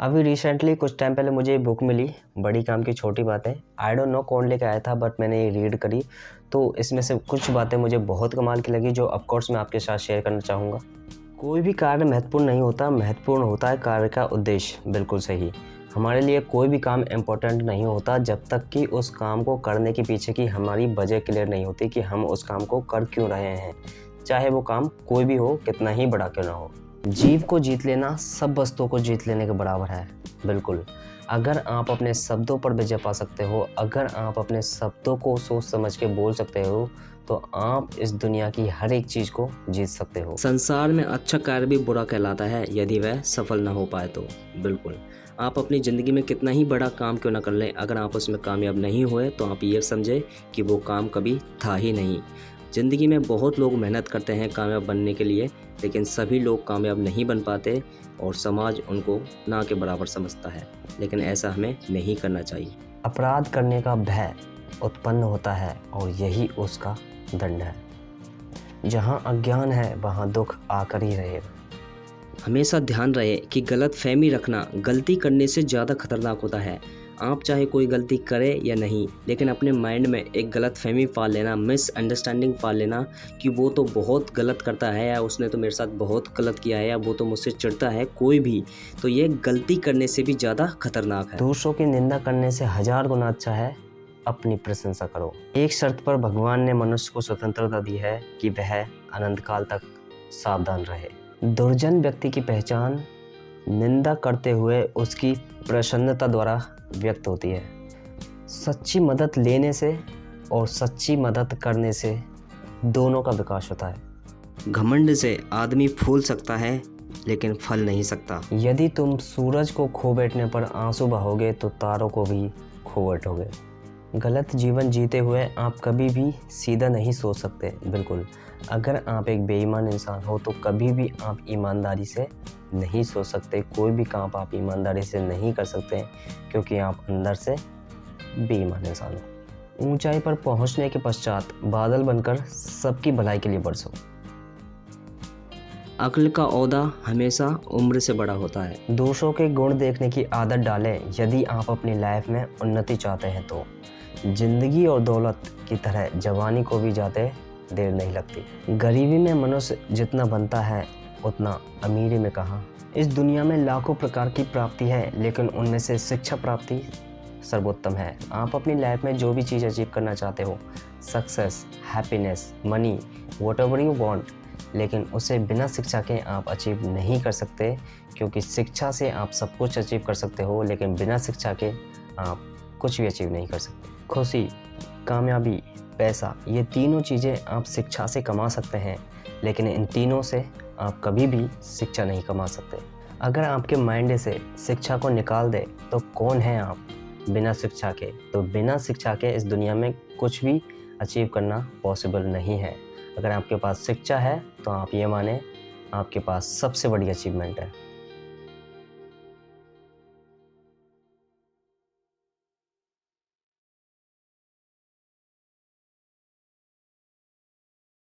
अभी रिसेंटली कुछ टाइम पहले मुझे ये बुक मिली, बड़ी काम की छोटी बातें। आई डोंट नो कौन लेके आया था, बट मैंने ये रीड करी तो इसमें से कुछ बातें मुझे बहुत कमाल की लगी, जो ऑफ कोर्स मैं आपके साथ शेयर करना चाहूँगा। कोई भी कार्य महत्वपूर्ण नहीं होता, महत्वपूर्ण होता है कार्य का उद्देश्य। बिल्कुल सही। हमारे लिए कोई भी काम इम्पोर्टेंट नहीं होता जब तक कि उस काम को करने के पीछे की हमारी वजह क्लियर नहीं होती कि हम उस काम को कर क्यों रहे हैं, चाहे वो काम कोई भी हो, कितना ही बड़ा क्यों ना हो। जीव को जीत लेना सब वस्तुओं को जीत लेने के बराबर है। बिल्कुल। अगर आप अपने शब्दों पर विजय पा सकते हो, अगर आप अपने शब्दों को सोच समझ के बोल सकते हो, तो आप इस दुनिया की हर एक चीज़ को जीत सकते हो। संसार में अच्छा कार्य भी बुरा कहलाता है यदि वह सफल ना हो पाए तो। बिल्कुल। आप अपनी ज़िंदगी में कितना ही बड़ा काम क्यों ना कर लें, अगर आप उसमें कामयाब नहीं हुए तो आप ये समझें कि वो काम कभी था ही नहीं। ज़िंदगी में बहुत लोग मेहनत करते हैं कामयाब बनने के लिए, लेकिन सभी लोग कामयाब नहीं बन पाते और समाज उनको ना के बराबर समझता है, लेकिन ऐसा हमें नहीं करना चाहिए। अपराध करने का भय उत्पन्न होता है और यही उसका दंड है। जहाँ अज्ञान है वहाँ दुख आकर ही रहेगा। हमेशा ध्यान रहे कि गलत फहमी रखना गलती करने से ज़्यादा खतरनाक होता है। आप चाहे कोई गलती करे या नहीं, लेकिन अपने माइंड में एक गलत फहमी पाल लेना, मिसअंडरस्टैंडिंग पाल लेना कि वो तो बहुत गलत करता है, या उसने तो मेरे साथ बहुत गलत किया है, या वो तो मुझसे चिढ़ता है, कोई भी, तो ये गलती करने से भी ज़्यादा खतरनाक है। दूसरों की निंदा करने से 1000 गुना अच्छा है अपनी प्रशंसा करो। एक शर्त पर भगवान ने मनुष्य को स्वतंत्रता दी है कि वह अनंत काल तक सावधान रहे। दुर्जन व्यक्ति की पहचान निंदा करते हुए उसकी प्रसन्नता द्वारा व्यक्त होती है। सच्ची मदद लेने से और सच्ची मदद करने से दोनों का विकास होता है। घमंड से आदमी फूल सकता है लेकिन फल नहीं सकता। यदि तुम सूरज को खो बैठने पर आंसू बहाओगे तो तारों को भी खो बैठोगे। गलत जीवन जीते हुए आप कभी भी सीधा नहीं सोच सकते। बिल्कुल। अगर आप एक बेईमान इंसान हो तो कभी भी आप ईमानदारी से नहीं सोच सकते। कोई भी काम आप ईमानदारी से नहीं कर सकते, क्योंकि आप अंदर से बेईमान इंसान हो। ऊंचाई पर पहुंचने के पश्चात बादल बनकर सबकी भलाई के लिए बरसो। अक्ल का ओहदा हमेशा उम्र से बड़ा होता है। दूसरों के गुण देखने की आदत डालें यदि आप अपनी लाइफ में उन्नति चाहते हैं तो। जिंदगी और दौलत की तरह जवानी को भी ज़्यादा देर नहीं लगती। गरीबी में मनुष्य जितना बनता है उतना अमीरी में कहाँ। इस दुनिया में लाखों प्रकार की प्राप्ति है, लेकिन उनमें से शिक्षा प्राप्ति सर्वोत्तम है। आप अपनी लाइफ में जो भी चीज़ अचीव करना चाहते हो, success, happiness, money, whatever you want, लेकिन उसे बिना शिक्षा के आप अचीव नहीं कर सकते, क्योंकि शिक्षा से आप सब कुछ अचीव कर सकते हो, लेकिन बिना शिक्षा के आप कुछ भी अचीव नहीं कर सकते। खुशी, कामयाबी, पैसा, ये तीनों चीज़ें आप शिक्षा से कमा सकते हैं, लेकिन इन तीनों से आप कभी भी शिक्षा नहीं कमा सकते। अगर आपके माइंड से शिक्षा को निकाल दे तो कौन है आप बिना शिक्षा के? तो बिना शिक्षा के इस दुनिया में कुछ भी अचीव करना पॉसिबल नहीं है। अगर आपके पास शिक्षा है तो आप ये माने आपके पास सबसे बड़ी अचीवमेंट है।